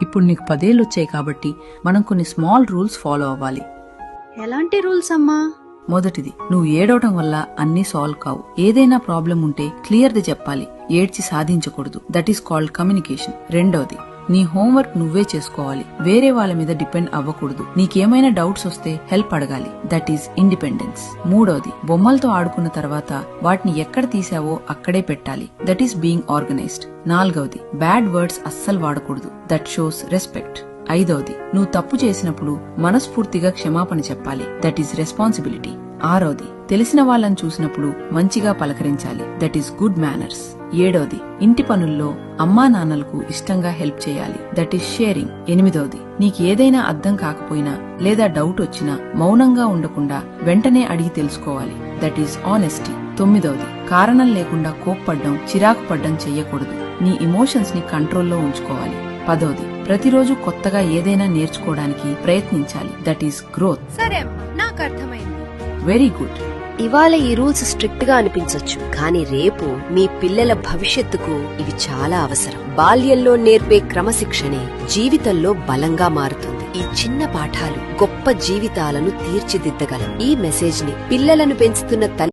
ఇప్పుడు నీకు 10 ఏళ్ళు వచ్చాయి కాబట్టి మనం కొన్ని స్మాల్ రూల్స్ ఫాలో అవ్వాలి. ఎలాంటి రూల్స్ అమ్మా? మొదటిది, నువ్వు ఏడవటం వల్ల అన్ని సాల్వ్ కావు. ఏదైనా ప్రాబ్లం ఉంటే క్లియర్ ది చెప్పాలి, ఏడ్చి సాధించకూడదు. That is called communication. రెండోది, నీ హోంవర్క్ నువ్వే చేసుకోవాలి, వేరే వాళ్ళ మీద డిపెండ్ అవ్వకూడదు. నీకేమైనా డౌట్స్ వస్తే హెల్ప్ అడగాలి. That is independence. మూడోది, బొమ్మలతో ఆడుకున్న తర్వాత వాటిని ఎక్కడ తీసావో అక్కడే పెట్టాలి. That is being organised. నాలుగవది, బ్యాడ్ వర్డ్స్ అస్సలు వాడకూడదు. That shows respect. ఐదవది, నువ్వు తప్పు చేసినప్పుడు మనస్ఫూర్తిగా క్షమాపణ చెప్పాలి. That is responsibility. ఆరోది, తెలిసిన వాళ్ళని చూసినప్పుడు మంచిగా పలకరించాలి. That is good manners. ఏడోది, ఇంటి పనుల్లో అమ్మా నాన్నలకు ఇష్టంగా హెల్ప్ చేయాలి. That is sharing. ఎనిమిదోది, నీకు ఏదైనా అర్థం కాకపోయినా లేదా డౌట్ వచ్చినా మౌనంగా ఉండకుండా వెంటనే అడిగి తెలుసుకోవాలి. That is honesty. తొమ్మిదోది, కారణం లేకుండా కోప్పడ్డం, చిరాకు పడ్డం చెయ్యకూడదు. నీ ఎమోషన్స్ ని కంట్రోల్లో ఉంచుకోవాలి. పదోది, ప్రతిరోజు కొత్తగా ఏదైనా నేర్చుకోవడానికి ప్రయత్నించాలి. That is growth. సరే నాకు అర్థమైంది. Very good. ఇవాళ ఈ రూల్స్ స్ట్రిక్ట్ గా అనిపించొచ్చు, కానీ రేపు మీ పిల్లల భవిష్యత్తుకు ఇవి చాలా అవసరం. బాల్యంలో నేర్పే క్రమశిక్షణే జీవితంలో బలంగా మారుతుంది. ఈ చిన్న పాఠాలు గొప్ప జీవితాలను తీర్చిదిద్దగలవు. ఈ మెసేజ్ ని పిల్లలను పెంచుతున్న